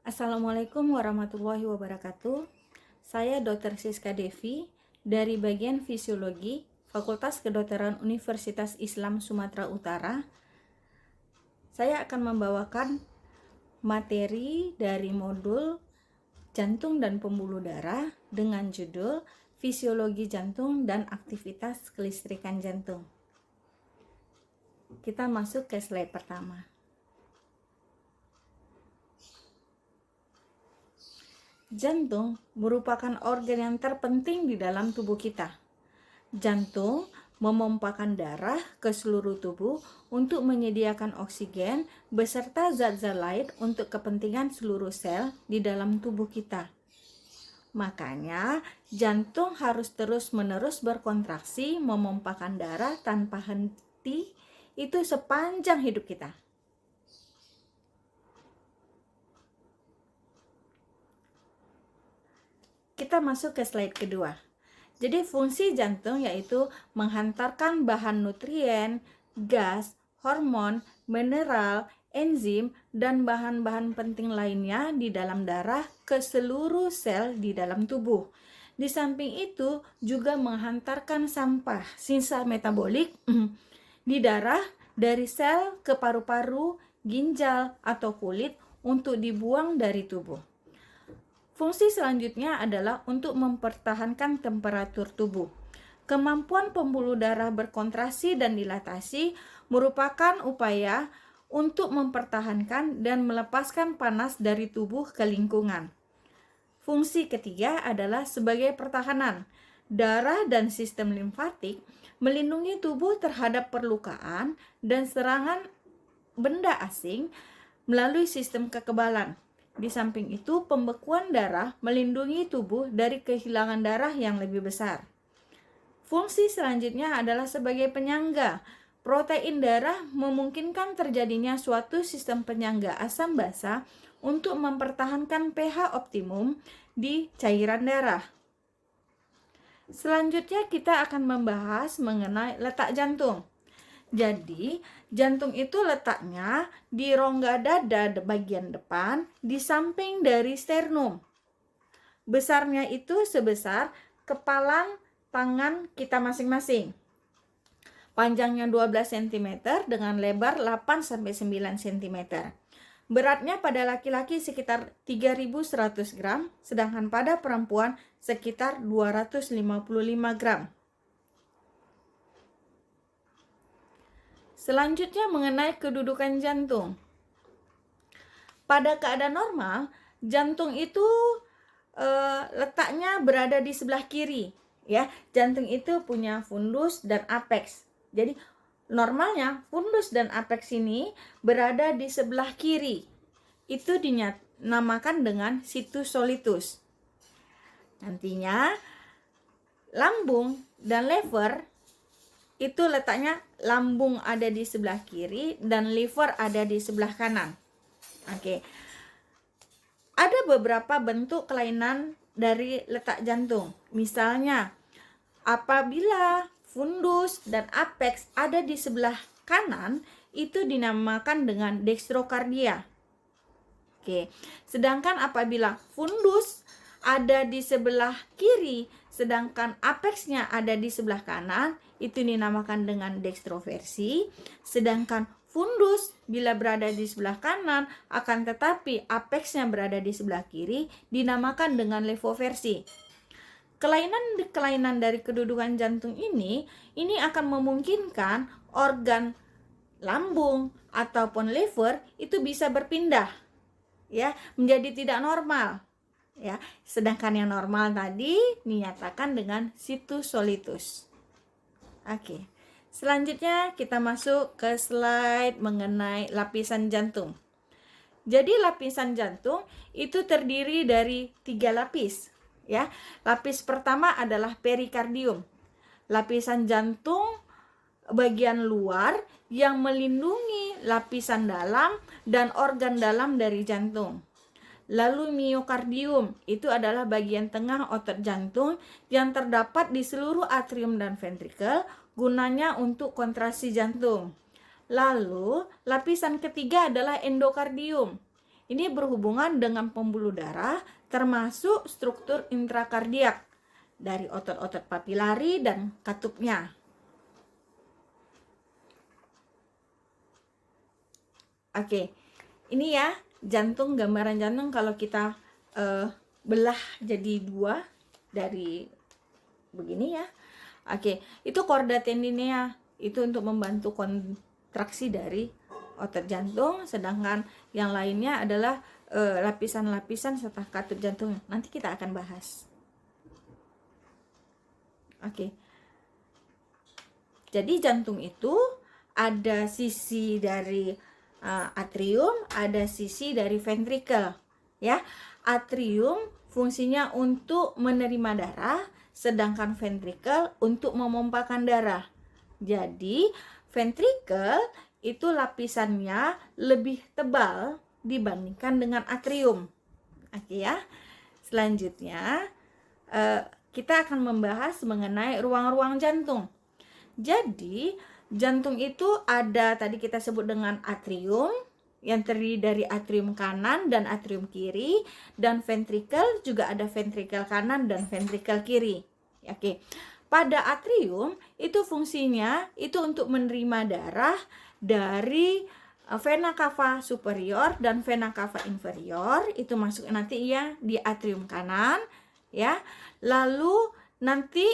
Assalamualaikum warahmatullahi wabarakatuh. Saya Dr. Siska Devi dari bagian Fisiologi Fakultas Kedokteran Universitas Islam Sumatera Utara. Saya akan membawakan materi dari modul Jantung dan Pembuluh Darah dengan judul Fisiologi Jantung dan Aktivitas Kelistrikan Jantung. Kita masuk ke slide pertama. Jantung merupakan organ yang terpenting di dalam tubuh kita. Jantung memompakan darah ke seluruh tubuh untuk menyediakan oksigen beserta zat-zat lain untuk kepentingan seluruh sel di dalam tubuh kita. Makanya, jantung harus terus-menerus berkontraksi memompakan darah tanpa henti itu sepanjang hidup kita. Kita masuk ke slide kedua. Jadi fungsi jantung yaitu menghantarkan bahan nutrien, gas, hormon, mineral, enzim, dan bahan-bahan penting lainnya di dalam darah ke seluruh sel di dalam tubuh. Di samping itu juga menghantarkan sampah, sisa metabolik di darah dari sel ke paru-paru, ginjal, atau kulit untuk dibuang dari tubuh. Fungsi selanjutnya adalah untuk mempertahankan temperatur tubuh. Kemampuan pembuluh darah berkontraksi dan dilatasi merupakan upaya untuk mempertahankan dan melepaskan panas dari tubuh ke lingkungan. Fungsi ketiga adalah sebagai pertahanan. Darah dan sistem limfatik melindungi tubuh terhadap perlukaan dan serangan benda asing melalui sistem kekebalan. Di samping itu, pembekuan darah melindungi tubuh dari kehilangan darah yang lebih besar. Fungsi selanjutnya adalah sebagai penyangga. Protein darah memungkinkan terjadinya suatu sistem penyangga asam basa untuk mempertahankan pH optimum di cairan darah. Selanjutnya kita akan membahas mengenai letak jantung. Jadi, jantung itu letaknya di rongga dada bagian depan di samping dari sternum. Besarnya itu sebesar kepalan tangan kita masing-masing. Panjangnya 12 cm dengan lebar 8-9 cm. Beratnya pada laki-laki sekitar 3.100 gram, sedangkan pada perempuan sekitar 255 gram. Selanjutnya mengenai kedudukan jantung. Pada keadaan normal, jantung itu letaknya berada di sebelah kiri, ya. Jantung itu punya fundus dan apeks. Jadi normalnya fundus dan apeks ini berada di sebelah kiri. Itu dinamakan dengan situs solitus. Nantinya lambung dan lever itu letaknya lambung ada di sebelah kiri dan liver ada di sebelah kanan. Oke. Ada beberapa bentuk kelainan dari letak jantung. Misalnya, apabila fundus dan apeks ada di sebelah kanan, itu dinamakan dengan dextrokardia. Oke. Sedangkan apabila fundus ada di sebelah kiri, sedangkan apeksnya ada di sebelah kanan, itu dinamakan dengan dextroversi. Sedangkan fundus bila berada di sebelah kanan, akan tetapi apeksnya berada di sebelah kiri, dinamakan dengan levoversi. Kelainan dari kedudukan jantung ini akan memungkinkan organ lambung ataupun liver itu bisa berpindah, ya, menjadi tidak normal. Ya, sedangkan yang normal tadi dinyatakan dengan situs solitus. Oke. Selanjutnya kita masuk ke slide mengenai lapisan jantung. Jadi lapisan jantung itu terdiri dari 3 lapis, ya. Lapis pertama adalah perikardium. Lapisan jantung bagian luar yang melindungi lapisan dalam dan organ dalam dari jantung. Lalu miokardium, itu adalah bagian tengah otot jantung yang terdapat di seluruh atrium dan ventrikel, gunanya untuk kontraksi jantung. Lalu, lapisan ketiga adalah endokardium. Ini berhubungan dengan pembuluh darah, termasuk struktur intrakardiak dari otot-otot papilari dan katupnya. Oke, ini ya jantung, gambaran jantung kalau kita belah jadi dua dari begini ya. Oke, itu chorda tendinea, itu untuk membantu kontraksi dari otot jantung, sedangkan yang lainnya adalah lapisan-lapisan serta katup jantung. Nanti kita akan bahas. Oke. Jadi jantung itu ada sisi dari atrium, ada sisi dari ventricle, ya. Atrium fungsinya untuk menerima darah, sedangkan ventricle untuk memompakan darah. Jadi ventricle itu lapisannya lebih tebal dibandingkan dengan atrium. Oke ya. Selanjutnya kita akan membahas mengenai ruang-ruang jantung. Jadi jantung itu ada, tadi kita sebut dengan atrium, yang terdiri dari atrium kanan dan atrium kiri, dan ventricle juga ada ventricle kanan dan ventricle kiri. Oke. Pada atrium itu fungsinya itu untuk menerima darah dari vena cava superior dan vena cava inferior, itu masuk nanti ya di atrium kanan ya. Lalu nanti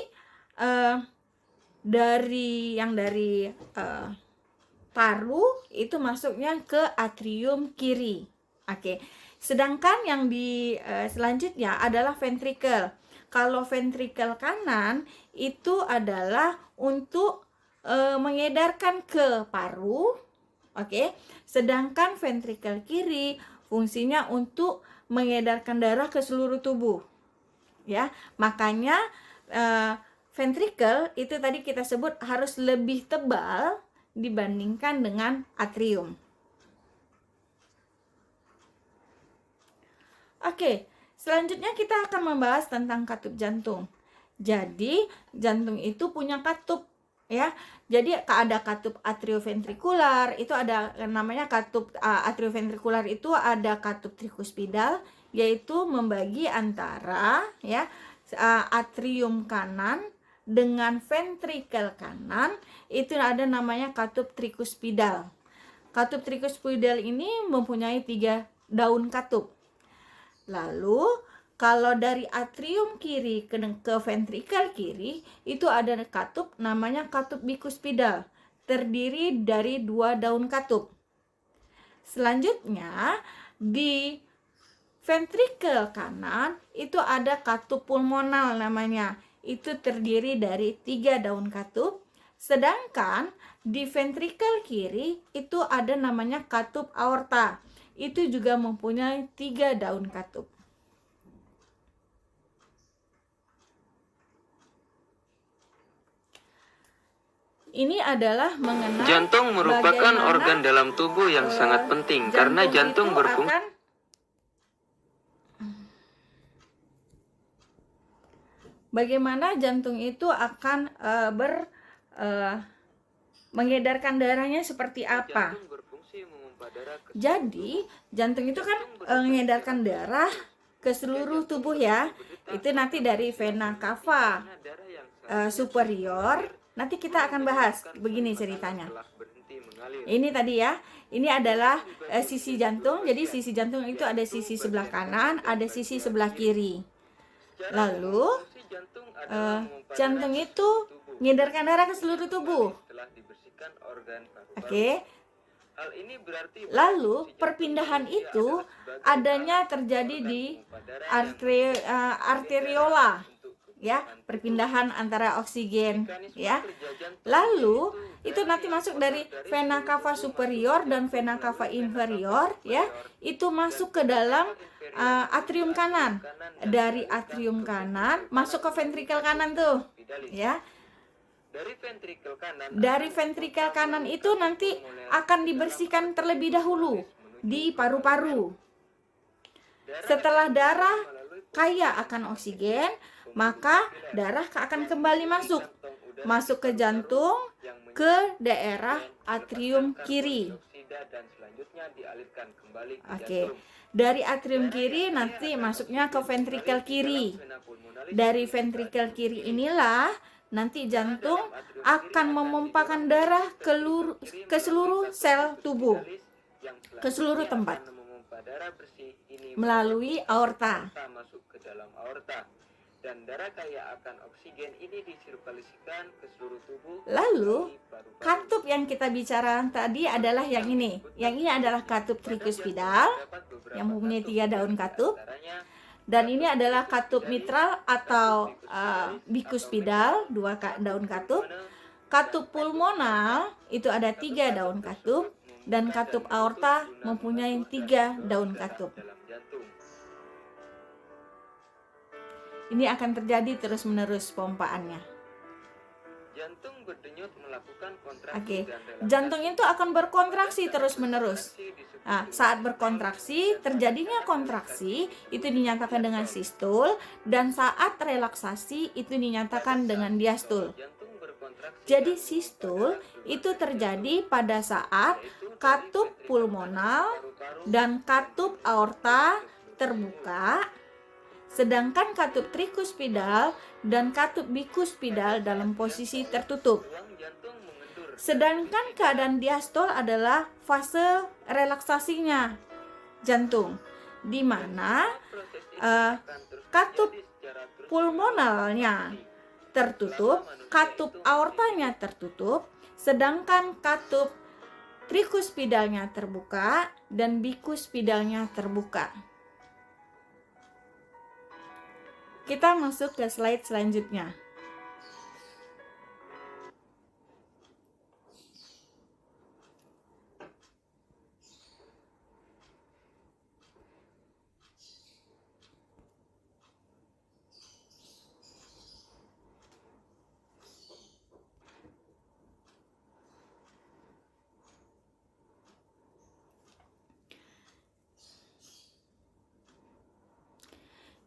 dari paru itu masuknya ke atrium kiri. Oke. Sedangkan yang di selanjutnya adalah ventricle. Kalau ventricle kanan itu adalah untuk mengedarkan ke paru. Oke. Sedangkan ventricle kiri fungsinya untuk mengedarkan darah ke seluruh tubuh. Ya, makanya ventricle itu tadi kita sebut harus lebih tebal dibandingkan dengan atrium. Oke, selanjutnya kita akan membahas tentang katup jantung. Jadi, jantung itu punya katup ya. Jadi ada katup atrioventrikular, itu ada namanya katup atrioventrikular, itu ada katup trikuspidal, yaitu membagi antara ya atrium kanan dengan ventricle kanan, itu ada namanya katup trikuspidal. Katup trikuspidal ini mempunyai 3 daun katup. Lalu kalau dari atrium kiri ke ventricle kiri itu ada katup namanya katup bikuspidal, terdiri dari 2 daun katup. Selanjutnya di ventricle kanan itu ada katup pulmonal namanya, itu terdiri dari 3 daun katup. Sedangkan di ventricle kiri itu ada namanya katup aorta, itu juga mempunyai 3 daun katup. Ini adalah mengenai jantung merupakan organ dalam tubuh yang sangat penting karena jantung berfungsi. Bagaimana jantung itu akan mengedarkan darahnya seperti apa? Jadi jantung itu kan mengedarkan darah ke seluruh tubuh ya. Itu nanti dari vena cava superior. Nanti kita akan bahas begini ceritanya. Ini tadi ya, ini adalah sisi jantung. Jadi sisi jantung itu ada sisi sebelah kanan, ada sisi sebelah kiri. Lalu jantung itu mengedarkan darah ke seluruh tubuh. Oke. Lalu perpindahan itu adanya terjadi di arteriola. Ya, perpindahan antara oksigen ya. Lalu itu nanti masuk dari vena cava superior dan vena cava inferior ya. Itu masuk ke dalam atrium kanan. Dari atrium kanan masuk ke ventricle kanan tuh ya. Dari ventricle kanan itu nanti akan dibersihkan terlebih dahulu di paru-paru. Setelah darah kaya akan oksigen, maka darah akan kembali masuk ke jantung, ke daerah atrium kiri. Oke. Dari atrium kiri nanti masuknya ke ventrikel kiri. Dari ventrikel kiri inilah nanti jantung akan memompakan darah ke seluruh sel tubuh, ke seluruh tempat melalui aorta. Masuk ke dalam aorta. Dan darah kaya akan oksigen ini disirkulasikan ke seluruh tubuh. Lalu katup yang kita bicara tadi adalah yang ini. Yang ini adalah katup trikuspidal yang mempunyai 3 daun katup. Dan ini adalah katup mitral atau bikuspidal, 2 daun katup. Katup pulmonal itu ada 3 daun katup. Dan katup aorta mempunyai 3 daun katup. Ini akan terjadi terus-menerus pompaannya. Jantung berdenyut melakukan kontraksi. Oke, jantung itu akan berkontraksi terus-menerus. Nah, saat berkontraksi, terjadinya kontraksi itu dinyatakan dengan sistol, dan saat relaksasi itu dinyatakan dengan diastul. Jadi sistol itu terjadi pada saat katup pulmonal dan katup aorta terbuka, sedangkan katup trikuspidal dan katup bikuspidal dalam posisi tertutup. Sedangkan keadaan diastol adalah fase relaksasinya jantung, di mana katup pulmonalnya tertutup, katup aortanya tertutup, sedangkan katup trikuspidalnya terbuka dan bikuspidalnya terbuka. Kita masuk ke slide selanjutnya.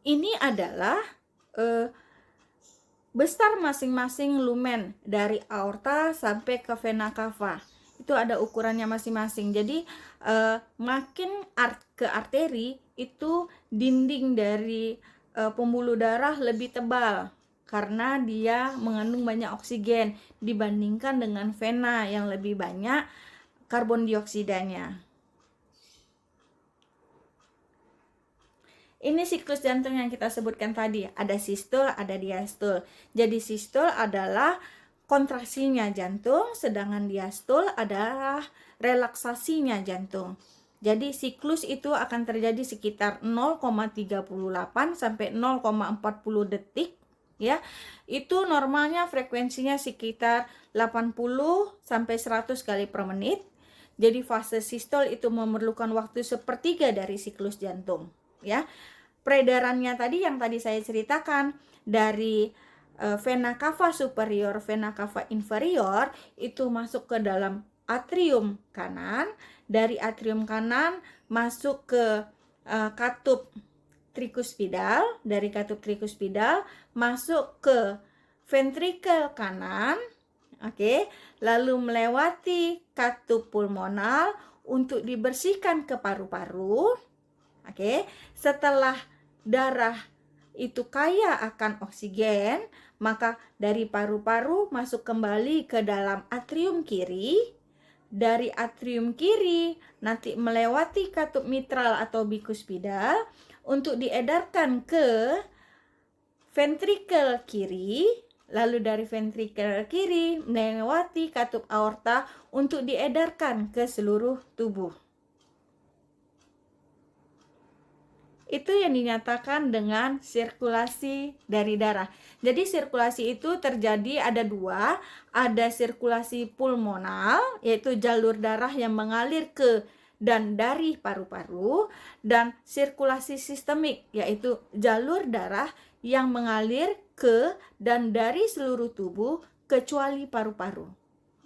Ini adalah besar masing-masing lumen dari aorta sampai ke vena cava. Itu ada ukurannya masing-masing. Jadi makin ke arteri itu dinding dari pembuluh darah lebih tebal karena dia mengandung banyak oksigen dibandingkan dengan vena yang lebih banyak karbon dioksidanya. Ini siklus jantung yang kita sebutkan tadi, ada sistol, ada diastol. Jadi sistol adalah kontraksinya jantung, sedangkan diastol adalah relaksasinya jantung. Jadi siklus itu akan terjadi sekitar 0,38 sampai 0,40 detik ya. Itu normalnya frekuensinya sekitar 80 sampai 100 kali per menit. Jadi fase sistol itu memerlukan waktu sepertiga dari siklus jantung ya. Peredarannya tadi yang tadi saya ceritakan dari vena cava superior, vena cava inferior itu masuk ke dalam atrium kanan, dari atrium kanan masuk ke katup trikuspidal, dari katup trikuspidal masuk ke ventrikel kanan, oke, lalu melewati katup pulmonal untuk dibersihkan ke paru-paru. Oke, setelah darah itu kaya akan oksigen, maka dari paru-paru masuk kembali ke dalam atrium kiri. Dari atrium kiri nanti melewati katup mitral atau bikuspidal untuk diedarkan ke ventrikel kiri. Lalu dari ventrikel kiri melewati katup aorta untuk diedarkan ke seluruh tubuh. Itu yang dinyatakan dengan sirkulasi dari darah. Jadi sirkulasi itu terjadi ada 2, ada sirkulasi pulmonal, yaitu jalur darah yang mengalir ke dan dari paru-paru, dan sirkulasi sistemik, yaitu jalur darah yang mengalir ke dan dari seluruh tubuh kecuali paru-paru.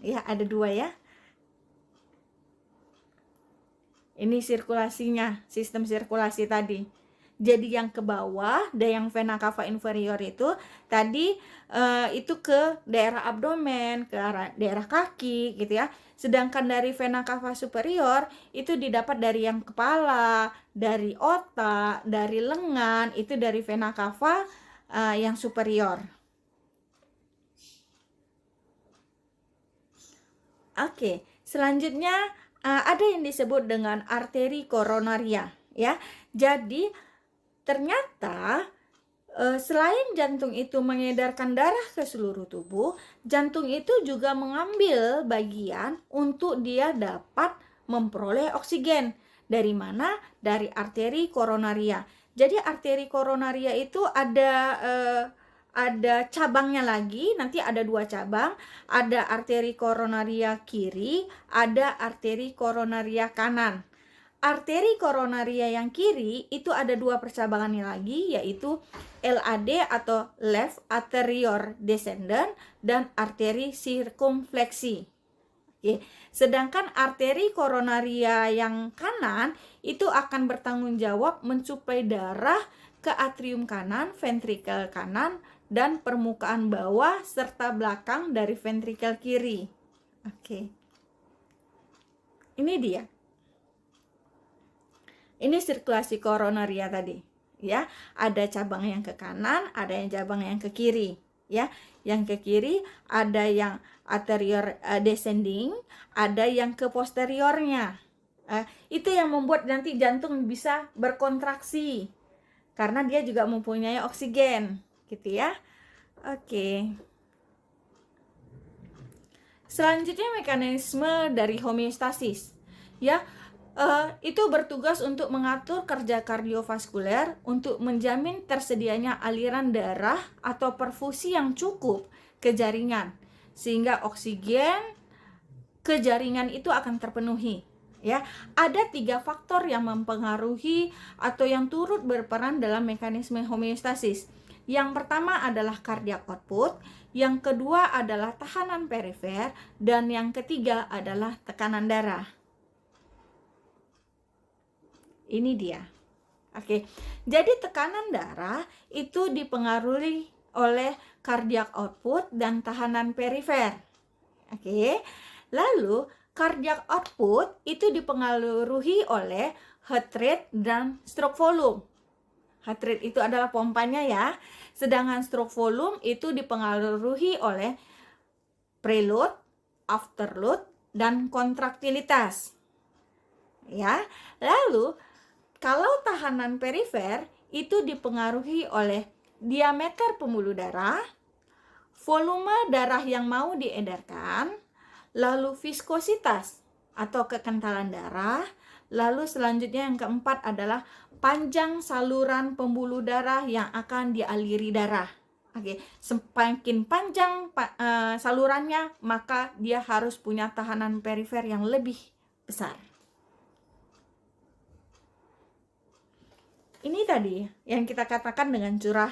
Ya, ada 2 ya. Ini sirkulasinya, sistem sirkulasi tadi. Jadi yang ke bawah, yang vena cava inferior itu tadi itu ke daerah abdomen, ke arah daerah kaki gitu ya. Sedangkan dari vena cava superior itu didapat dari yang kepala, dari otak, dari lengan, itu dari vena cava yang superior. Oke, selanjutnya ada yang disebut dengan arteri koronaria ya. Jadi ternyata selain jantung itu mengedarkan darah ke seluruh tubuh, jantung itu juga mengambil bagian untuk dia dapat memperoleh oksigen. Dari mana? Dari arteri koronaria. Jadi arteri koronaria itu ada cabangnya lagi, nanti ada 2 cabang, ada arteri koronaria kiri, ada arteri koronaria kanan. Arteri koronaria yang kiri itu ada 2 percabangannya lagi, yaitu LAD atau left anterior descendant dan arteri sirkumfleksi. Oke. Sedangkan arteri koronaria yang kanan itu akan bertanggung jawab mensuplai darah ke atrium kanan, ventrikel kanan, dan permukaan bawah serta belakang dari ventrikel kiri. Oke. Ini dia. Ini sirkulasi koronaria tadi, ya. Ada cabang yang ke kanan, ada yang cabang yang ke kiri, ya. Yang ke kiri ada yang anterior descending, ada yang ke posteriornya. Itu yang membuat nanti jantung bisa berkontraksi karena dia juga mempunyai oksigen, gitu ya. Oke. Selanjutnya mekanisme dari homeostasis, ya. Itu bertugas untuk mengatur kerja kardiovaskuler untuk menjamin tersedianya aliran darah atau perfusi yang cukup ke jaringan sehingga oksigen ke jaringan itu akan terpenuhi, ya. Ada 3 faktor yang mempengaruhi atau yang turut berperan dalam mekanisme homeostasis. Yang pertama adalah cardiac output, yang kedua adalah tekanan perifer, dan yang ketiga adalah tekanan darah. Ini dia. Oke. Jadi tekanan darah itu dipengaruhi oleh cardiac output dan tekanan perifer. Oke. Lalu cardiac output itu dipengaruhi oleh heart rate dan stroke volume. Heart rate itu adalah pompanya ya. Sedangkan stroke volume itu dipengaruhi oleh preload, afterload, dan kontraktilitas. Ya. Lalu kalau tekanan perifer itu dipengaruhi oleh diameter pembuluh darah, volume darah yang mau diedarkan, lalu viskositas atau kekentalan darah, lalu selanjutnya yang keempat adalah panjang saluran pembuluh darah yang akan dialiri darah. Oke, semakin panjang salurannya, maka dia harus punya tekanan perifer yang lebih besar. Ini tadi yang kita katakan dengan curah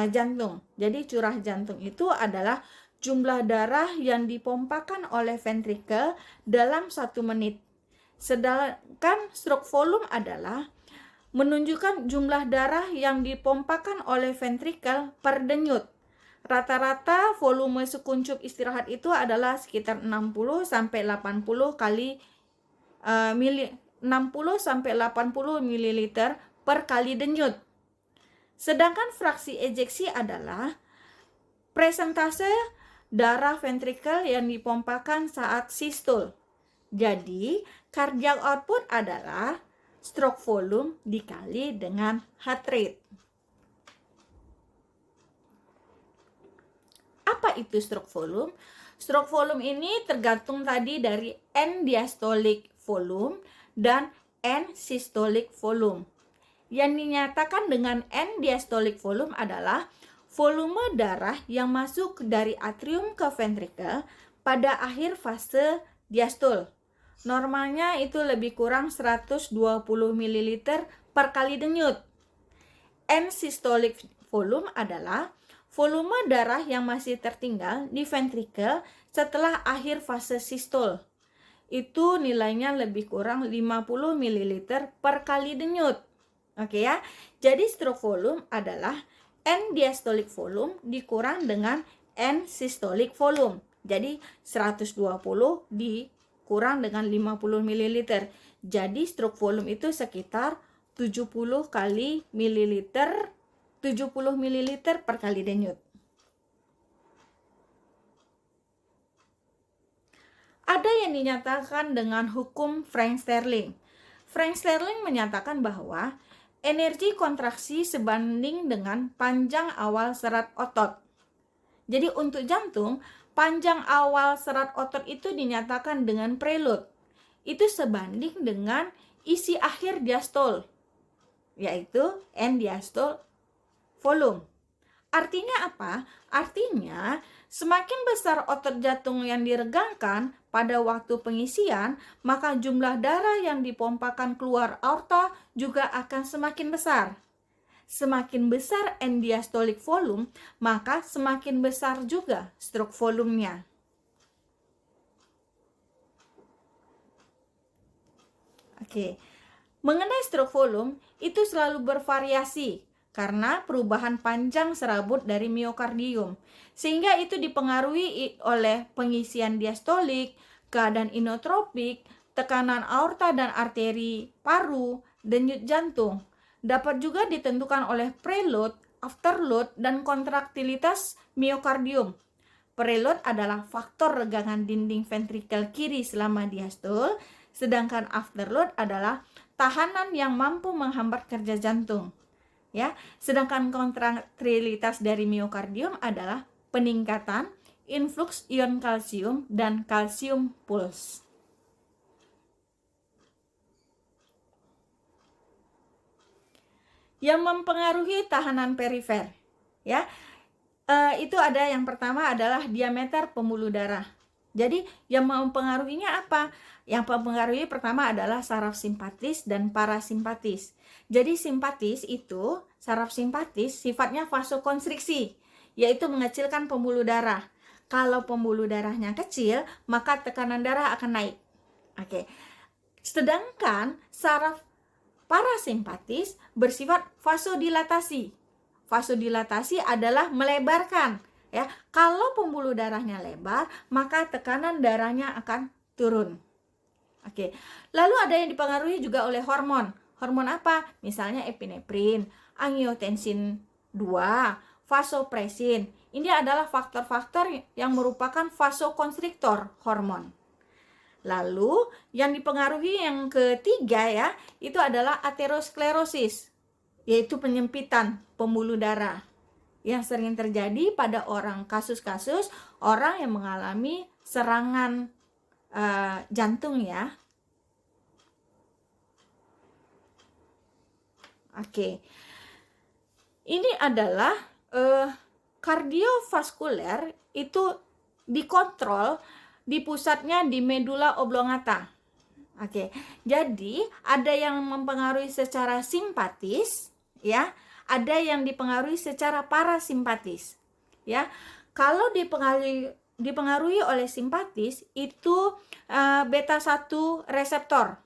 jantung. Jadi curah jantung itu adalah jumlah darah yang dipompakan oleh ventrikel dalam 1 menit. Sedangkan stroke volume adalah menunjukkan jumlah darah yang dipompakan oleh ventrikel per denyut. Rata-rata volume sekuncup istirahat itu adalah sekitar 60 sampai 80 kali 60 sampai 80 ml per kali denyut. Sedangkan fraksi ejeksi adalah presentase darah ventrikel yang dipompakan saat sistole. Jadi, cardiac output adalah stroke volume dikali dengan heart rate. Apa itu stroke volume? Stroke volume ini tergantung tadi dari end diastolic volume dan end systolic volume. Yang dinyatakan dengan end diastolic volume adalah volume darah yang masuk dari atrium ke ventrikel pada akhir fase diastol. Normalnya itu lebih kurang 120 ml per kali denyut. End systolic volume adalah volume darah yang masih tertinggal di ventrikel setelah akhir fase sistole. Itu nilainya lebih kurang 50 ml per kali denyut. Oke ya. Jadi stroke volume adalah N diastolic volume dikurang dengan N systolic volume. Jadi 120 dikurang dengan 50 ml. Jadi stroke volume itu sekitar 70 kali mililiter, 70 ml per kali denyut. Ada yang dinyatakan dengan hukum Frank-Starling. Frank-Starling menyatakan bahwa energi kontraksi sebanding dengan panjang awal serat otot. Jadi untuk jantung, panjang awal serat otot itu dinyatakan dengan preload. Itu sebanding dengan isi akhir diastol, yaitu N diastole volume. Artinya apa? Artinya semakin besar otot jantung yang diregangkan pada waktu pengisian, maka jumlah darah yang dipompakan keluar aorta juga akan semakin besar. Semakin besar N diastolic volume, maka semakin besar juga stroke volumenya. Oke. Mengenai stroke volume, itu selalu bervariasi karena perubahan panjang serabut dari miokardium, sehingga itu dipengaruhi oleh pengisian diastolik, keadaan inotropik, tekanan aorta dan arteri paru, denyut jantung. Dapat juga ditentukan oleh preload, afterload, dan kontraktilitas miokardium. Preload adalah faktor regangan dinding ventrikel kiri selama diastol, sedangkan afterload adalah tahanan yang mampu menghambat kerja jantung. Ya, sedangkan kontraktilitas dari miokardium adalah peningkatan influx ion kalsium dan kalsium puls. Yang mempengaruhi tahanan perifer, ya, itu ada yang pertama adalah diameter pembuluh darah. Jadi yang mempengaruhinya apa? Yang mempengaruhi pertama adalah saraf simpatis dan parasimpatis. Jadi simpatis itu, saraf simpatis sifatnya vasokonstriksi, yaitu mengecilkan pembuluh darah. Kalau pembuluh darahnya kecil, maka tekanan darah akan naik. Oke. Sedangkan saraf parasimpatis bersifat vasodilatasi. Vasodilatasi adalah melebarkan, ya. Kalau pembuluh darahnya lebar, maka tekanan darahnya akan turun. Oke. Lalu ada yang dipengaruhi juga oleh hormon. Hormon apa? Misalnya epinefrin, angiotensin 2, vasopresin. Ini adalah faktor-faktor yang merupakan vasokonstriktor hormon. Lalu yang dipengaruhi yang ketiga ya, itu adalah aterosklerosis, yaitu penyempitan pembuluh darah yang sering terjadi pada kasus-kasus orang yang mengalami serangan jantung ya. Oke. Ini adalah kardiovaskuler itu dikontrol di pusatnya di medula oblongata. Oke. Jadi ada yang mempengaruhi secara simpatis ya, ada yang dipengaruhi secara parasimpatis ya. Kalau dipengaruhi oleh simpatis itu beta 1 reseptor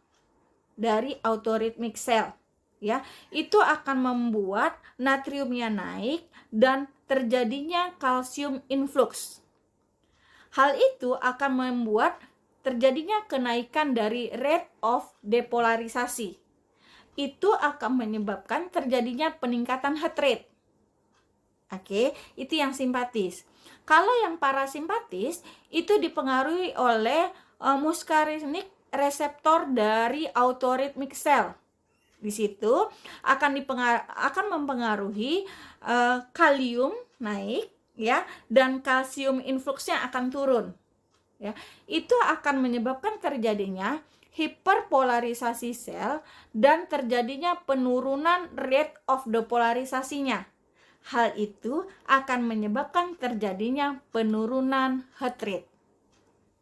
dari autorhythmic cell ya, itu akan membuat natriumnya naik dan terjadinya kalsium influx. Hal itu akan membuat terjadinya kenaikan dari rate of depolarisasi. Itu akan menyebabkan terjadinya peningkatan heart rate. Oke, itu yang simpatis. Kalau yang parasimpatis itu dipengaruhi oleh muscarinic reseptor dari autorhythmic cell. Di situ akan mempengaruhi kalium naik ya, dan kalsium influxnya akan turun ya. Itu akan menyebabkan terjadinya hiperpolarisasi sel dan terjadinya penurunan rate of depolarisasinya. Hal itu akan menyebabkan terjadinya penurunan heart rate.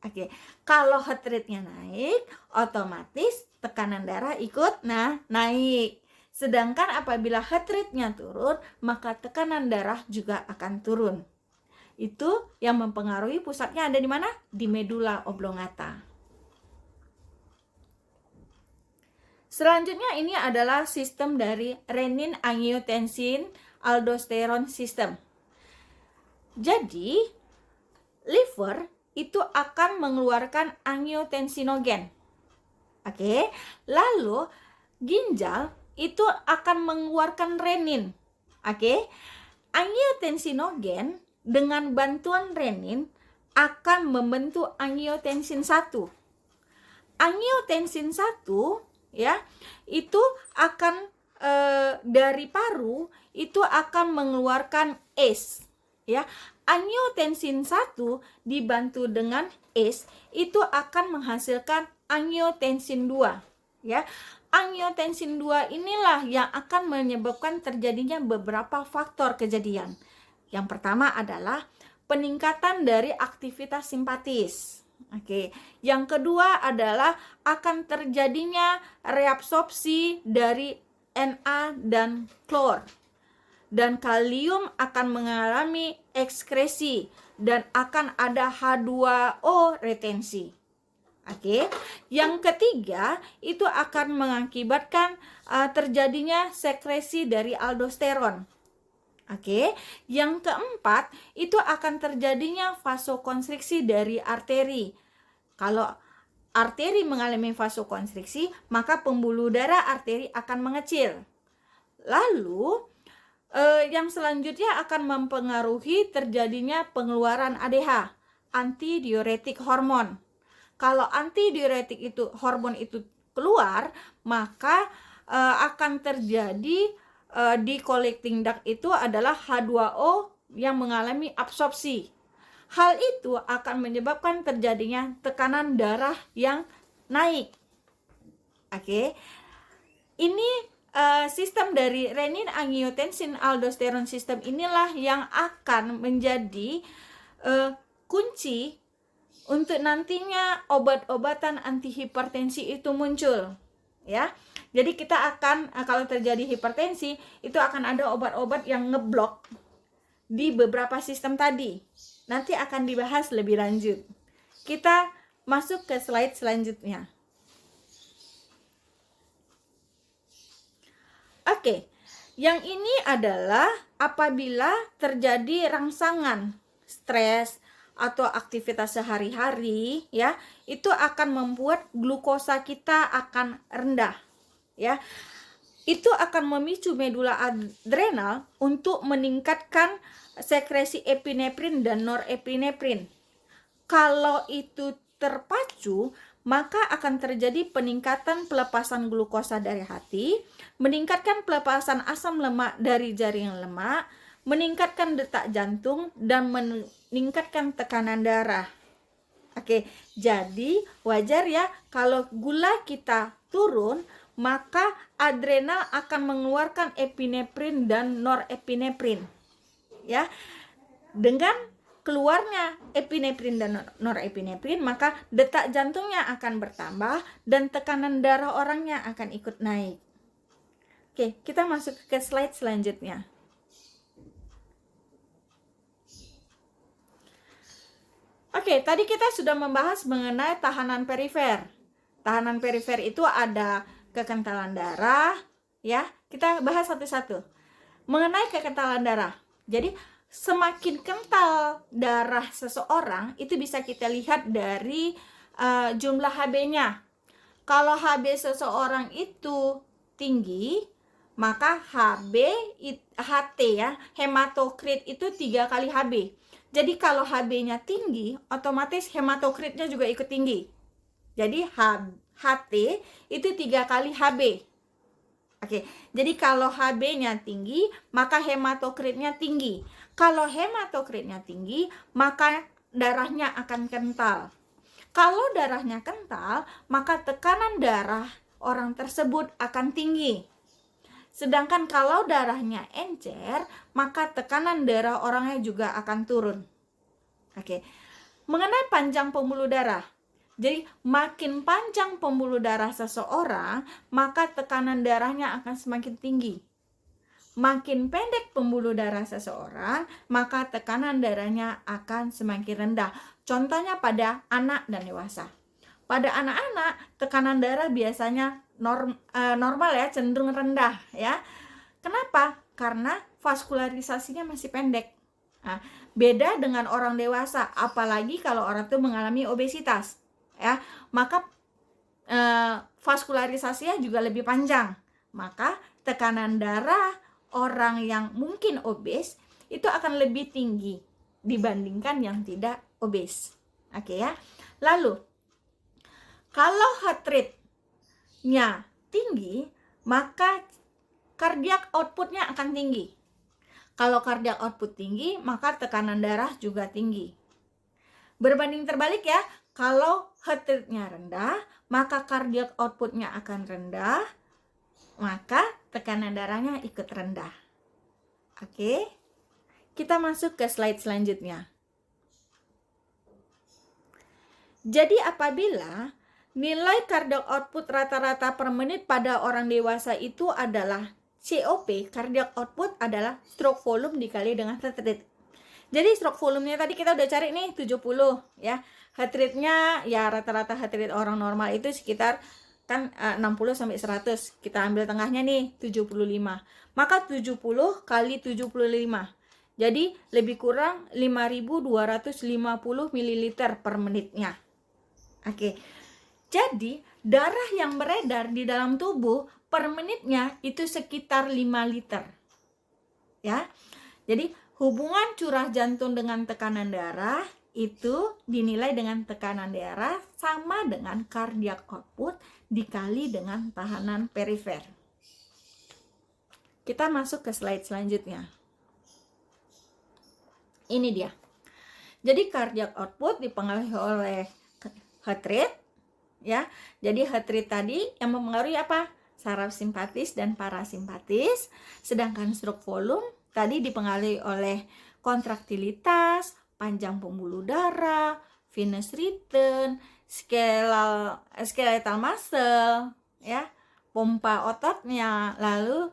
Oke, kalau heart rate-nya naik, otomatis tekanan darah ikut naik. Sedangkan apabila heart rate-nya turun, maka tekanan darah juga akan turun. Itu yang mempengaruhi pusatnya ada di mana? Di medula oblongata. Selanjutnya ini adalah sistem dari renin angiotensin aldosteron system. Jadi, liver itu akan mengeluarkan angiotensinogen. Oke. Lalu ginjal itu akan mengeluarkan renin. Oke. Angiotensinogen dengan bantuan renin akan membentuk angiotensin 1. Angiotensin 1 ya, itu akan dari paru itu akan mengeluarkan ACE ya. Angiotensin 1 dibantu dengan ACE itu akan menghasilkan angiotensin 2 ya. Angiotensin 2 inilah yang akan menyebabkan terjadinya beberapa faktor kejadian. Yang pertama adalah peningkatan dari aktivitas simpatis. Oke. Yang kedua adalah akan terjadinya reabsorpsi dari Na dan klor. Dan kalium akan mengalami ekskresi dan akan ada H2O retensi. Oke. Yang ketiga itu akan mengakibatkan terjadinya sekresi dari aldosteron. Oke. Yang keempat itu akan terjadinya vasokonstriksi dari arteri. Kalau arteri mengalami vasokonstriksi, maka pembuluh darah arteri akan mengecil. Lalu yang selanjutnya akan mempengaruhi terjadinya pengeluaran ADH, antidiuretik hormon. Kalau antidiuretik itu hormon itu keluar, maka akan terjadi di collecting duct itu adalah H2O yang mengalami absorpsi. Hal itu akan menyebabkan terjadinya tekanan darah yang naik. Oke. Ini sistem dari renin angiotensin aldosteron system inilah yang akan menjadi kunci untuk nantinya obat-obatan antihipertensi itu muncul, ya. Jadi kita akan kalau terjadi hipertensi itu akan ada obat-obat yang ngeblok di beberapa sistem tadi. Nanti akan dibahas lebih lanjut. Kita masuk ke slide selanjutnya. Oke, yang ini adalah apabila terjadi rangsangan, stres, atau aktivitas sehari-hari, ya, itu akan membuat glukosa kita akan rendah, ya. Itu akan memicu medula adrenal untuk meningkatkan sekresi epinefrin dan norepinefrin. Kalau itu terpacu, maka akan terjadi peningkatan pelepasan glukosa dari hati, meningkatkan pelepasan asam lemak dari jaringan lemak, meningkatkan detak jantung, dan meningkatkan tekanan darah. Oke, jadi wajar ya kalau gula kita turun, maka adrenal akan mengeluarkan epinefrin dan norepinefrin. Ya, dengan keluarnya epinefrin dan norepinefrin, maka detak jantungnya akan bertambah dan tekanan darah orangnya akan ikut naik. Oke, kita masuk ke slide selanjutnya. Oke, tadi kita sudah membahas mengenai tahanan perifer. Tahanan perifer itu ada kekentalan darah, ya. Kita bahas satu-satu. Mengenai kekentalan darah. Jadi, semakin kental darah seseorang, itu bisa kita lihat dari jumlah Hb-nya. Kalau Hb seseorang itu tinggi, maka HT ya, hematokrit itu 3 kali Hb. Jadi kalau Hb-nya tinggi, otomatis hematokritnya juga ikut tinggi. Jadi HT itu 3 kali Hb. Oke, jadi kalau Hb-nya tinggi, maka hematokritnya tinggi. Kalau hematokritnya tinggi, maka darahnya akan kental. Kalau darahnya kental, maka tekanan darah orang tersebut akan tinggi. Sedangkan kalau darahnya encer, maka tekanan darah orangnya juga akan turun. Oke. Mengenai panjang pembuluh darah. Jadi makin panjang pembuluh darah seseorang, maka tekanan darahnya akan semakin tinggi. Makin pendek pembuluh darah seseorang, maka tekanan darahnya akan semakin rendah. Contohnya pada anak dan dewasa. Pada anak-anak, tekanan darah biasanya normal ya, cenderung rendah ya. Kenapa? Karena vaskularisasinya masih pendek. Nah, beda dengan orang dewasa, apalagi kalau orang itu mengalami obesitas ya, maka vaskularisasinya juga lebih panjang. Maka tekanan darah orang yang mungkin obes itu akan lebih tinggi dibandingkan yang tidak obes. Oke ya. Lalu kalau heart rate-nya tinggi, maka cardiac output-nya akan tinggi. Kalau cardiac output tinggi, maka tekanan darah juga tinggi. Berbanding terbalik ya, kalau heart rate-nya rendah, maka cardiac output-nya akan rendah, maka tekanan darahnya ikut rendah. Oke, kita masuk ke slide selanjutnya. Jadi apabila nilai cardiac output rata-rata per menit pada orang dewasa itu adalah COP, cardiac output adalah stroke volume dikali dengan heart rate. Jadi stroke volumenya tadi kita udah cari nih 70 ya. Heart rate-nya ya rata-rata heart rate orang normal itu sekitar kan 60 sampai 100. Kita ambil tengahnya nih 75. Maka 70 kali 75. Jadi lebih kurang 5250 ml per menitnya. Oke. Jadi darah yang beredar di dalam tubuh per menitnya itu sekitar 5 liter. Ya. Jadi hubungan curah jantung dengan tekanan darah itu dinilai dengan tekanan darah sama dengan cardiac output dikali dengan tahanan perifer. Kita masuk ke slide selanjutnya. Ini dia. Jadi cardiac output dipengaruhi oleh heart rate ya. Jadi heart rate tadi yang mempengaruhi apa? Saraf simpatis dan parasimpatis. Sedangkan stroke volume tadi dipengaruhi oleh kontraktilitas, panjang pembuluh darah, venous return, skeletal muscle, ya, pompa ototnya, lalu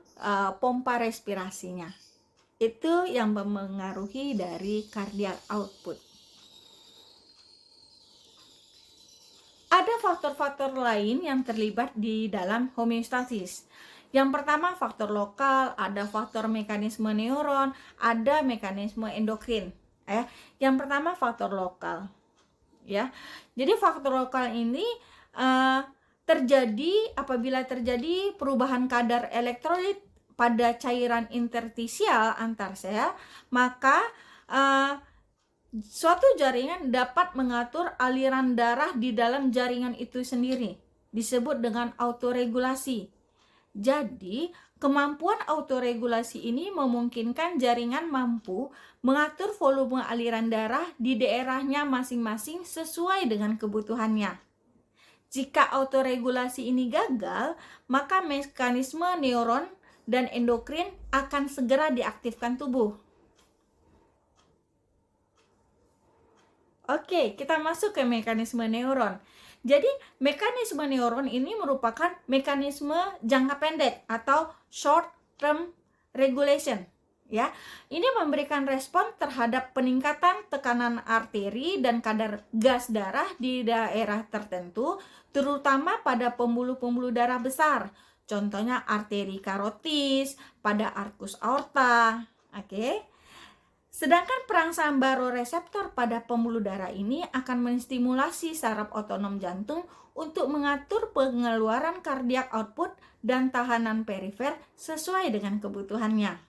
pompa respirasinya. Itu yang mempengaruhi dari cardiac output. Ada faktor-faktor lain yang terlibat di dalam homeostasis. Yang pertama faktor lokal, ada faktor mekanisme neuron, ada mekanisme endokrin. Yang pertama faktor lokal. Ya, jadi faktor lokal ini terjadi apabila terjadi perubahan kadar elektrolit pada cairan interstisial antar sel, maka suatu jaringan dapat mengatur aliran darah di dalam jaringan itu sendiri, disebut dengan autoregulasi. Jadi, kemampuan autoregulasi ini memungkinkan jaringan mampu mengatur volume aliran darah di daerahnya masing-masing sesuai dengan kebutuhannya. Jika autoregulasi ini gagal, maka mekanisme neuron dan endokrin akan segera diaktifkan tubuh. Oke, kita masuk ke mekanisme neuron. Jadi, mekanisme neuron ini merupakan mekanisme jangka pendek atau short term regulation. Ya, ini memberikan respon terhadap peningkatan tekanan arteri dan kadar gas darah di daerah tertentu, terutama pada pembuluh-pembuluh darah besar. Contohnya arteri karotis, pada arkus aorta. Oke. Sedangkan perangsang baroreseptor pada pembuluh darah ini akan menstimulasi saraf otonom jantung untuk mengatur pengeluaran cardiac output dan tahanan perifer sesuai dengan kebutuhannya.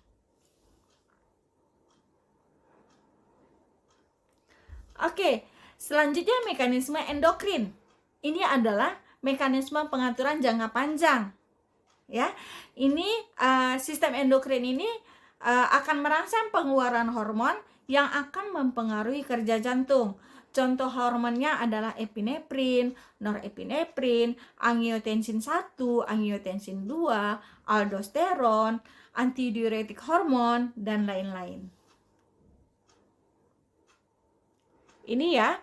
Oke, selanjutnya mekanisme endokrin. Ini adalah mekanisme pengaturan jangka panjang. Ya, ini sistem endokrin ini akan merangsang pengeluaran hormon yang akan mempengaruhi kerja jantung. Contoh hormonnya adalah epinefrin, norepinefrin, angiotensin 1, angiotensin 2, aldosteron, antidiuretik hormon, dan lain-lain. Ini ya,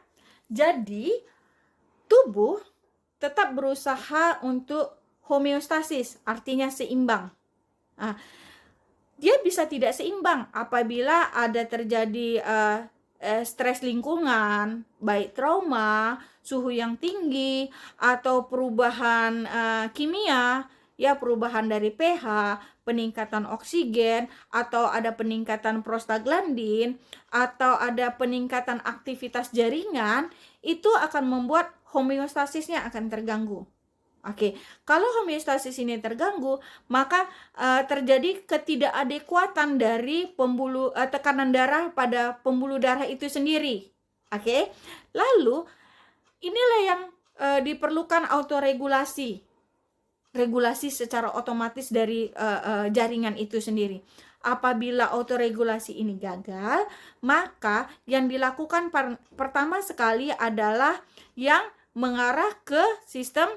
jadi tubuh tetap berusaha untuk homeostasis, artinya seimbang. Dia bisa tidak seimbang apabila ada terjadi stres lingkungan, baik trauma, suhu yang tinggi atau perubahan kimia, ya perubahan dari pH, peningkatan oksigen, atau ada peningkatan prostaglandin, atau ada peningkatan aktivitas jaringan, itu akan membuat homeostasisnya akan terganggu. Oke, kalau homeostasis ini terganggu, maka terjadi ketidakadekuatan dari tekanan darah pada pembuluh darah itu sendiri. Oke, lalu inilah yang diperlukan autoregulasi, regulasi secara otomatis dari jaringan itu sendiri. Apabila autoregulasi ini gagal, maka yang dilakukan pertama sekali adalah yang mengarah ke sistem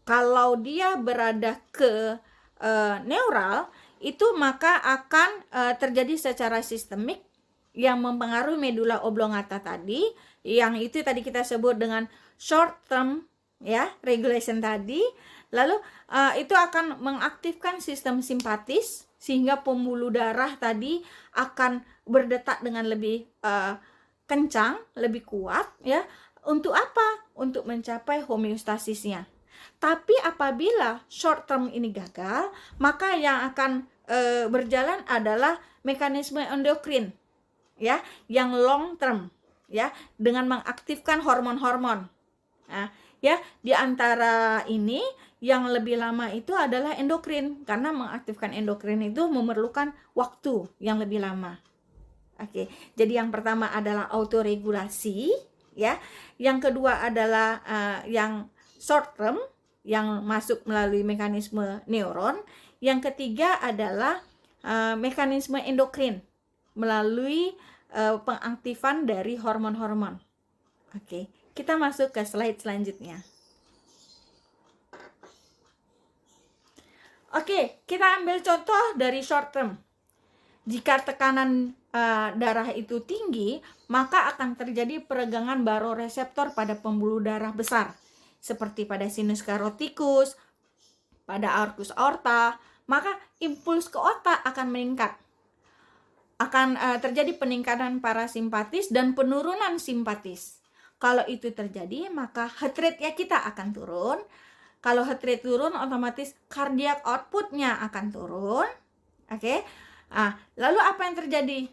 kalau dia berada ke neural, itu maka akan terjadi secara sistemik yang mempengaruhi medula oblongata tadi, yang itu tadi kita sebut dengan short term ya regulation tadi. Lalu itu akan mengaktifkan sistem simpatis sehingga pembuluh darah tadi akan berdetak dengan lebih kencang, lebih kuat ya. Untuk apa? Untuk mencapai homeostasisnya. Tapi apabila short term ini gagal, maka yang akan berjalan adalah mekanisme endokrin ya, yang long term ya, dengan mengaktifkan hormon-hormon. Nah, ya, di antara ini yang lebih lama itu adalah endokrin, karena mengaktifkan endokrin itu memerlukan waktu yang lebih lama. Oke, jadi yang pertama adalah autoregulasi ya. Yang kedua adalah yang short term yang masuk melalui mekanisme neuron. Yang ketiga adalah mekanisme endokrin melalui pengaktifan dari hormon-hormon. Oke, kita masuk ke slide selanjutnya. Oke, kita ambil contoh dari short term. Jika tekanan darah itu tinggi, maka akan terjadi peregangan baroreseptor pada pembuluh darah besar, seperti pada sinus caroticus, pada arcus aorta. Maka impuls ke otak akan meningkat. Akan terjadi peningkatan parasimpatis dan penurunan simpatis. Kalau itu terjadi, maka heart rate-nya kita akan turun. Kalau heart rate turun, otomatis cardiac output-nya akan turun. Oke. Lalu apa yang terjadi?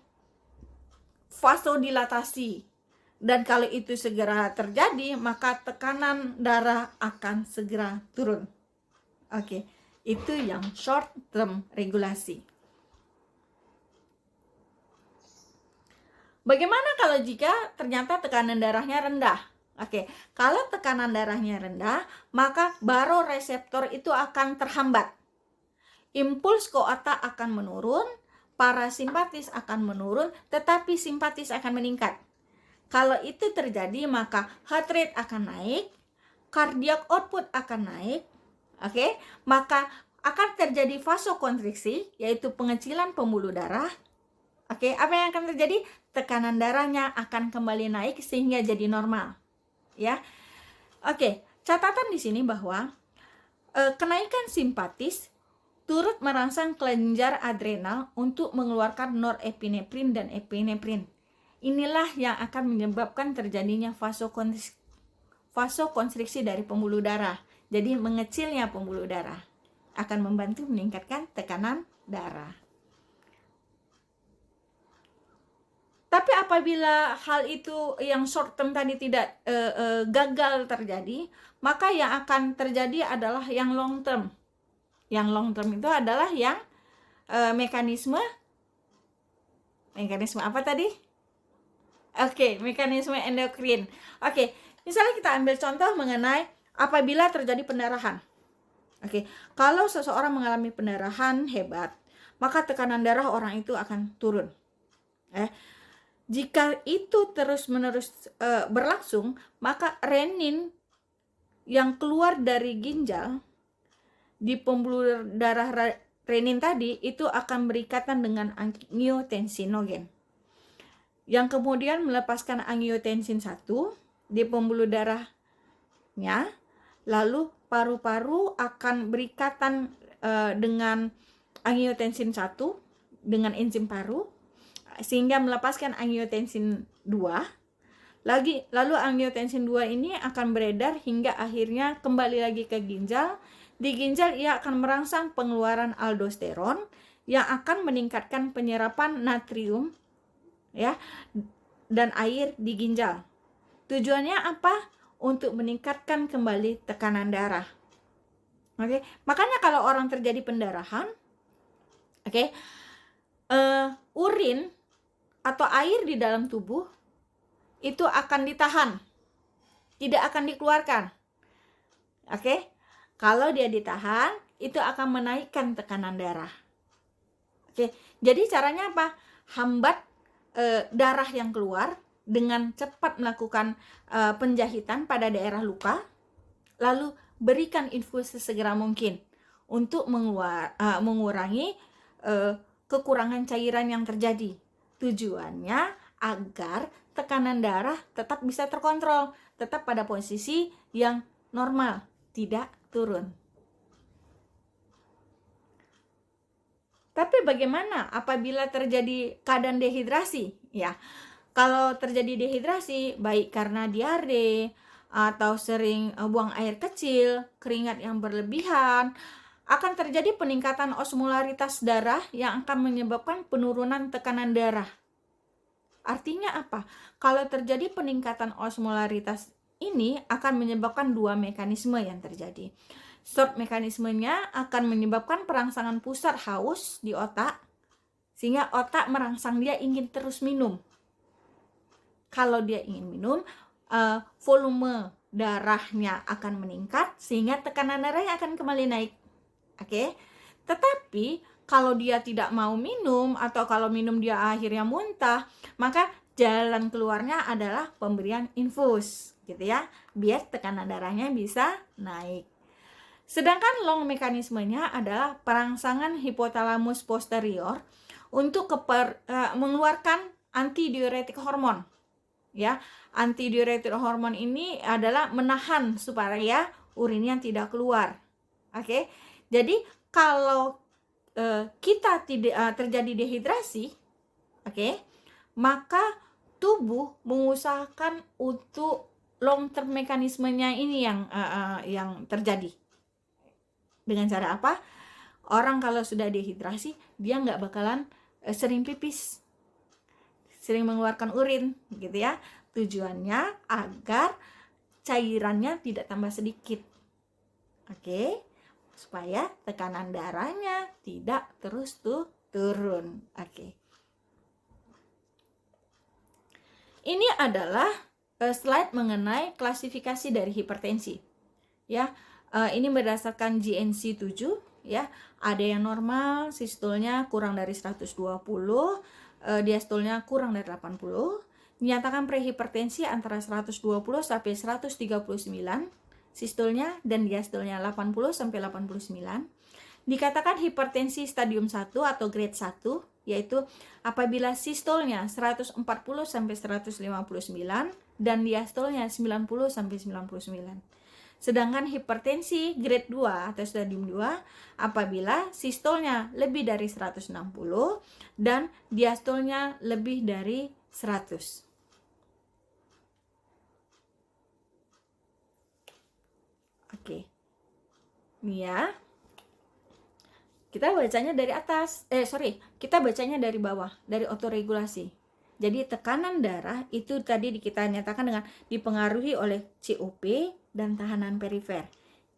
Vasodilatasi. Dan kalau itu segera terjadi, maka tekanan darah akan segera turun. Oke, itu yang short term regulasi. Bagaimana kalau jika ternyata tekanan darahnya rendah? Oke, kalau tekanan darahnya rendah, maka baroreseptor itu akan terhambat. Impuls ke otak akan menurun, parasimpatis akan menurun, tetapi simpatis akan meningkat. Kalau itu terjadi, maka heart rate akan naik, cardiac output akan naik, oke? Maka akan terjadi vasokonstriksi, yaitu pengecilan pembuluh darah. Oke, apa yang akan terjadi? Tekanan darahnya akan kembali naik sehingga jadi normal, ya. Oke, catatan di sini bahwa kenaikan simpatis turut merangsang kelenjar adrenal untuk mengeluarkan norepinefrin dan epinefrin. Inilah yang akan menyebabkan terjadinya vasokonstriksi dari pembuluh darah. Jadi mengecilnya pembuluh darah akan membantu meningkatkan tekanan darah. Tapi apabila hal itu yang short term tadi tidak gagal terjadi, maka yang akan terjadi adalah yang long term. Yang long term itu adalah yang mekanisme apa tadi? Oke, mekanisme endokrin. Oke, misalnya kita ambil contoh mengenai apabila terjadi pendarahan. Oke, kalau seseorang mengalami pendarahan hebat, maka tekanan darah orang itu akan turun. Jika itu terus-menerus berlangsung, maka renin yang keluar dari ginjal di pembuluh darah renin tadi itu akan berikatan dengan angiotensinogen, yang kemudian melepaskan angiotensin 1 di pembuluh darahnya. Lalu paru-paru akan berikatan dengan angiotensin 1 dengan enzim paru. sehingga melepaskan angiotensin 2. Lalu angiotensin 2 ini akan beredar hingga akhirnya kembali lagi ke ginjal. Di ginjal ia akan merangsang pengeluaran aldosteron yang akan meningkatkan penyerapan natrium ya dan air di ginjal. Tujuannya apa? Untuk meningkatkan kembali tekanan darah. Oke, makanya kalau orang terjadi pendarahan, oke, urin atau air di dalam tubuh itu akan ditahan, tidak akan dikeluarkan. Oke, kalau dia ditahan, itu akan menaikkan tekanan darah. Oke, jadi caranya apa? Hambat darah yang keluar dengan cepat melakukan penjahitan pada daerah luka, lalu berikan infus sesegera mungkin untuk mengurangi kekurangan cairan yang terjadi. Tujuannya agar tekanan darah tetap bisa terkontrol, tetap pada posisi yang normal, tidak turun. Tapi bagaimana apabila terjadi keadaan dehidrasi? Ya, kalau terjadi dehidrasi, baik karena diare atau sering buang air kecil, keringat yang berlebihan, akan terjadi peningkatan osmolaritas darah yang akan menyebabkan penurunan tekanan darah. Artinya apa? Kalau terjadi peningkatan osmolaritas ini akan menyebabkan dua mekanisme yang terjadi. Short mekanismenya akan menyebabkan perangsangan pusat haus di otak, sehingga otak merangsang dia ingin terus minum. Kalau dia ingin minum, volume darahnya akan meningkat sehingga tekanan darahnya akan kembali naik. Oke. Tetapi kalau dia tidak mau minum atau kalau minum dia akhirnya muntah, maka jalan keluarnya adalah pemberian infus, gitu ya, biar tekanan darahnya bisa naik. Sedangkan long mekanismenya adalah perangsangan hipotalamus posterior untuk mengeluarkan antidiuretik hormon. Ya, antidiuretik hormon ini adalah menahan supaya urinnya tidak keluar. Oke. Jadi kalau kita tidak terjadi dehidrasi, oke, maka tubuh mengusahakan untuk long term mekanismenya ini yang terjadi. Dengan cara apa? Orang kalau sudah dehidrasi, dia nggak bakalan sering pipis, sering mengeluarkan urin, gitu ya. Tujuannya agar cairannya tidak tambah sedikit, oke, supaya tekanan darahnya tidak terus turun, oke. Ini adalah slide mengenai klasifikasi dari hipertensi, ya. Ini berdasarkan GNC 7, ya. Ada yang normal, sistolnya kurang dari 120, diastolnya kurang dari 80. Dinyatakan prehipertensi antara 120 sampai 139, sistolnya dan diastolnya 80 sampai 89. Dikatakan hipertensi stadium 1 atau grade 1, yaitu apabila sistolnya 140 sampai 159 dan diastolnya 90 sampai 99. Sedangkan hipertensi grade 2 atau stadium 2 apabila sistolnya lebih dari 160 dan diastolnya lebih dari 100. Oke. Ini ya. Kita bacanya dari atas. Kita bacanya dari bawah, dari otoregulasi. Jadi tekanan darah itu tadi kita nyatakan dengan dipengaruhi oleh COP dan tahanan perifer.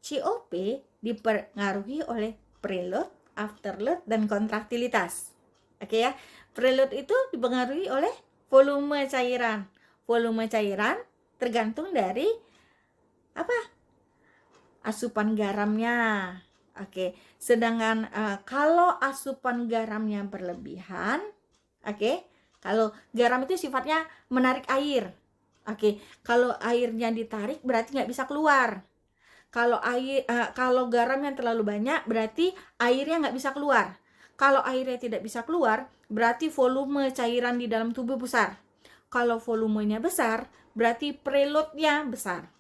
COP dipengaruhi oleh preload, afterload, dan kontraktilitas. Oke ya, preload itu dipengaruhi oleh volume cairan. Volume cairan tergantung dari apa? Asupan garamnya. Oke, sedangkan kalau asupan garamnya berlebihan, oke, kalau garam itu sifatnya menarik air. Oke, kalau airnya ditarik berarti nggak bisa keluar. Kalau garam yang terlalu banyak berarti airnya nggak bisa keluar. Kalau airnya tidak bisa keluar berarti volume cairan di dalam tubuh besar. Kalau volumenya besar berarti preloadnya besar.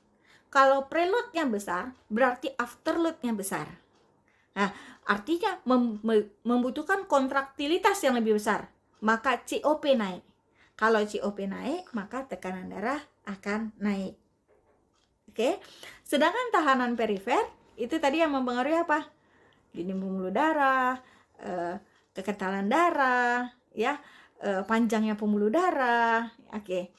Kalau preloadnya besar berarti afterloadnya besar. Nah, artinya membutuhkan kontraktilitas yang lebih besar maka COP naik. Kalau COP naik, maka tekanan darah akan naik. Oke. Sedangkan tahanan perifer itu tadi yang mempengaruhi apa? Dinding pembuluh darah, kekentalan darah, ya, panjangnya pembuluh darah. Oke.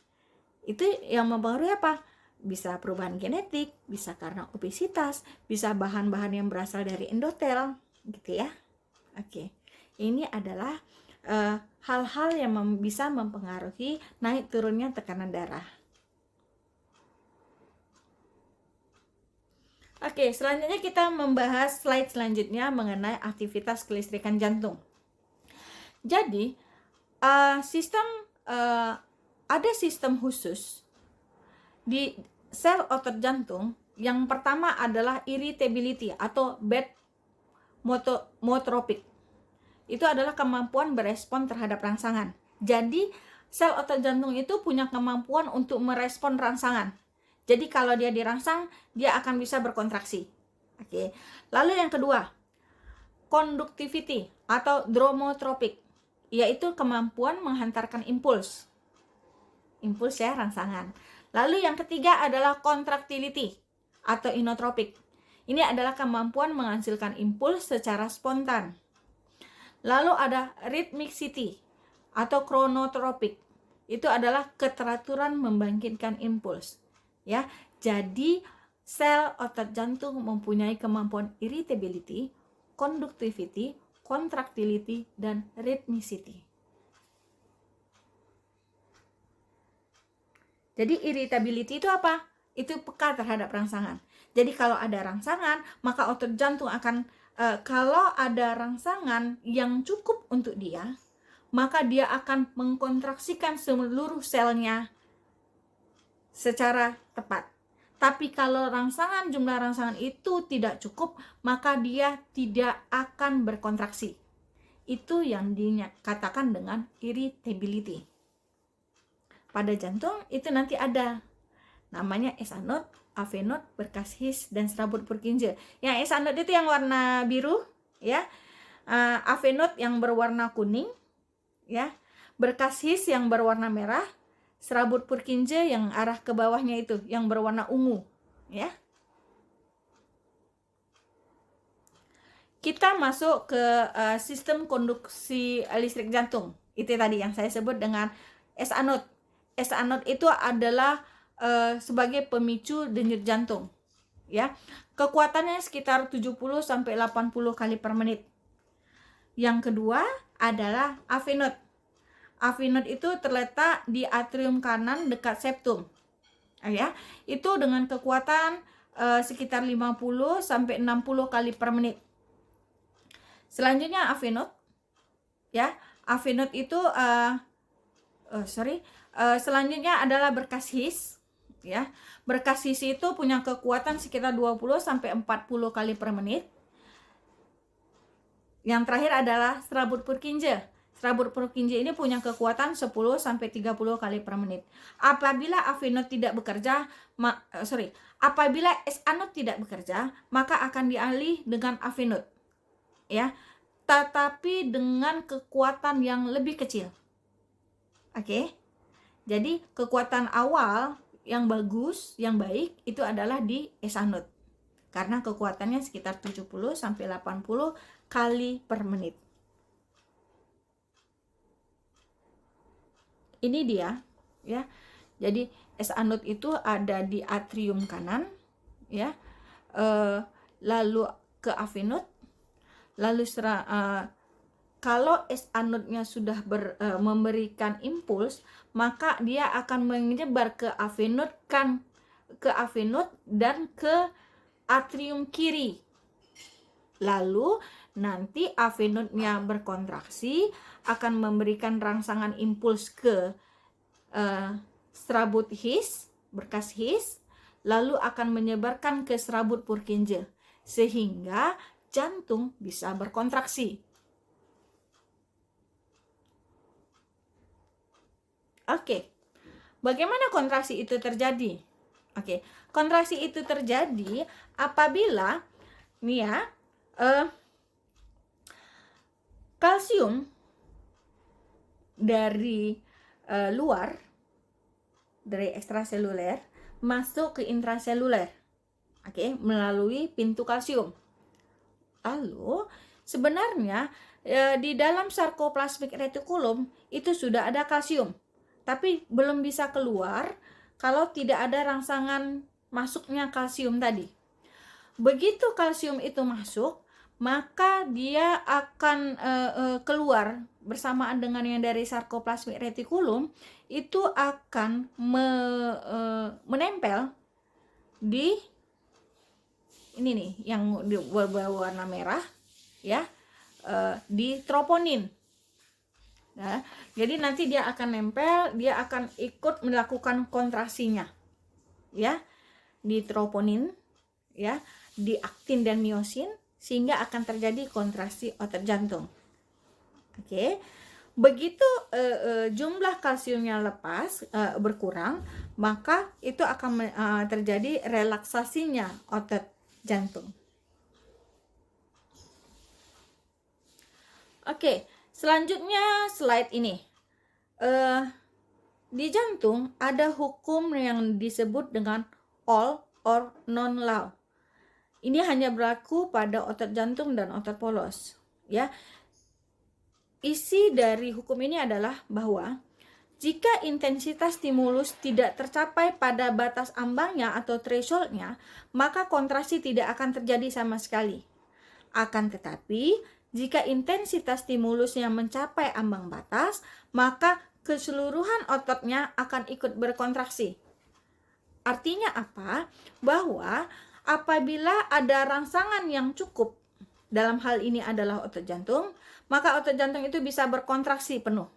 Itu yang mempengaruhi apa? Bisa perubahan genetik, bisa karena obesitas, bisa bahan-bahan yang berasal dari endotel, gitu ya. Oke. Ini adalah hal-hal yang bisa mempengaruhi naik turunnya tekanan darah. Oke, selanjutnya kita membahas slide selanjutnya mengenai aktivitas kelistrikan jantung. Jadi, ada sistem khusus di sel otot jantung. Yang pertama adalah irritability atau bad mototropic. Itu adalah kemampuan berespon terhadap rangsangan. Jadi, sel otot jantung itu punya kemampuan untuk merespon rangsangan. Jadi, kalau dia dirangsang, dia akan bisa berkontraksi. Oke. Lalu yang kedua, conductivity atau dromotropic, yaitu kemampuan menghantarkan impuls. Impuls ya, rangsangan. Lalu yang ketiga adalah contractility atau inotropic. Ini adalah kemampuan menghasilkan impuls secara spontan. Lalu ada rhythmicity atau chronotropic. Itu adalah keteraturan membangkitkan impuls. Ya, jadi sel otot jantung mempunyai kemampuan irritability, conductivity, contractility, dan rhythmicity. Jadi irritability itu apa? Itu peka terhadap rangsangan. Jadi kalau ada rangsangan, maka otot jantung akan kalau ada rangsangan yang cukup untuk dia, maka dia akan mengkontraksikan seluruh selnya secara tepat. Tapi kalau jumlah rangsangan itu tidak cukup, maka dia tidak akan berkontraksi. Itu yang dikatakan dengan irritability. Pada jantung itu nanti ada namanya SA node, AV node, berkas His, dan serabut Purkinje. Yang SA node itu yang warna biru, ya. AV node yang berwarna kuning, ya. Berkas His yang berwarna merah, serabut Purkinje yang arah ke bawahnya itu yang berwarna ungu, ya. Kita masuk ke sistem konduksi listrik jantung. Itu tadi yang saya sebut dengan SA node. SA node itu adalah sebagai pemicu denyut jantung, ya. Kekuatannya sekitar 70 sampai 80 kali per menit. Yang kedua adalah AV node. AV node itu terletak di atrium kanan dekat septum. Ya, itu dengan kekuatan sekitar 50 sampai 60 kali per menit. Selanjutnya AV node, ya. AV node itu selanjutnya adalah berkas His, ya. Berkas His itu punya kekuatan sekitar 20 sampai 40 kali per menit. Yang terakhir adalah serabut Purkinje. Serabut Purkinje ini punya kekuatan 10 sampai 30 kali per menit. Apabila AV node tidak bekerja, apabila SA node tidak bekerja, maka akan dialih dengan AV node, ya. Tetapi dengan kekuatan yang lebih kecil. Oke. Jadi kekuatan awal yang bagus, yang baik itu adalah di SA node. Karena kekuatannya sekitar 70 sampai 80 kali per menit. Ini dia, ya. Jadi SA node itu ada di atrium kanan, ya. Lalu ke AV node. Lalu kalau SA node-nya sudah memberikan impuls, maka dia akan menyebar ke AV node dan ke atrium kiri. Lalu nanti AV node-nya berkontraksi, akan memberikan rangsangan impuls ke serabut His, berkas His, lalu akan menyebarkan ke serabut Purkinje, sehingga jantung bisa berkontraksi. Oke, bagaimana kontraksi itu terjadi? Oke, kontraksi itu terjadi apabila nih ya, kalsium dari luar, dari ekstraseluler masuk ke intraseluler, melalui pintu kalsium. Lalu sebenarnya di dalam sarkoplasmik retikulum itu sudah ada kalsium, tapi belum bisa keluar kalau tidak ada rangsangan masuknya kalsium tadi. Begitu kalsium itu masuk, maka dia akan keluar bersamaan dengan yang dari sarkoplasmik retikulum, itu akan menempel di ini nih yang berwarna merah ya, di troponin. Nah, jadi nanti dia akan nempel, dia akan ikut melakukan kontraksinya ya di troponin ya, di aktin dan miosin, sehingga akan terjadi kontraksi otot jantung. Begitu jumlah kalsiumnya lepas, berkurang, maka itu akan terjadi relaksasinya otot jantung. Selanjutnya slide ini. Di jantung ada hukum yang disebut dengan all or non law. Ini hanya berlaku pada otot jantung dan otot polos ya. Isi dari hukum ini adalah bahwa jika intensitas stimulus tidak tercapai pada batas ambangnya atau thresholdnya, maka kontraksi tidak akan terjadi sama sekali. Akan tetapi, jika intensitas stimulusnya mencapai ambang batas, maka keseluruhan ototnya akan ikut berkontraksi. Artinya apa? Bahwa apabila ada rangsangan yang cukup, dalam hal ini adalah otot jantung, maka otot jantung itu bisa berkontraksi penuh.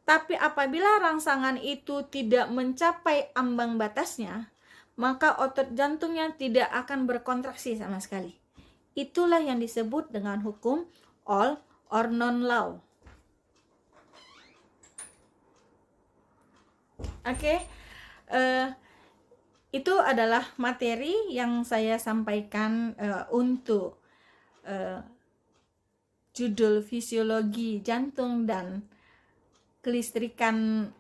Tapi apabila rangsangan itu tidak mencapai ambang batasnya, maka otot jantungnya tidak akan berkontraksi sama sekali. Itulah yang disebut dengan hukum all or non law. Itu adalah materi yang saya sampaikan untuk judul fisiologi jantung dan kelistrikan,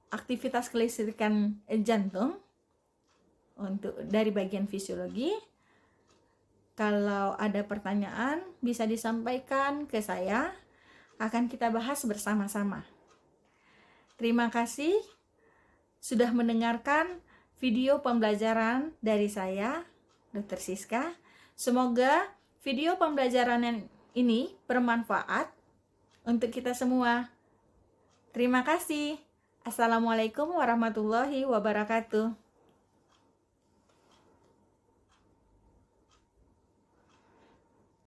aktivitas kelistrikan jantung untuk dari bagian fisiologi. Kalau ada pertanyaan bisa disampaikan ke saya, akan kita bahas bersama-sama. Terima kasih sudah mendengarkan video pembelajaran dari saya, Dr. Siska. Semoga video pembelajaran ini bermanfaat untuk kita semua. Terima kasih. Assalamualaikum warahmatullahi wabarakatuh.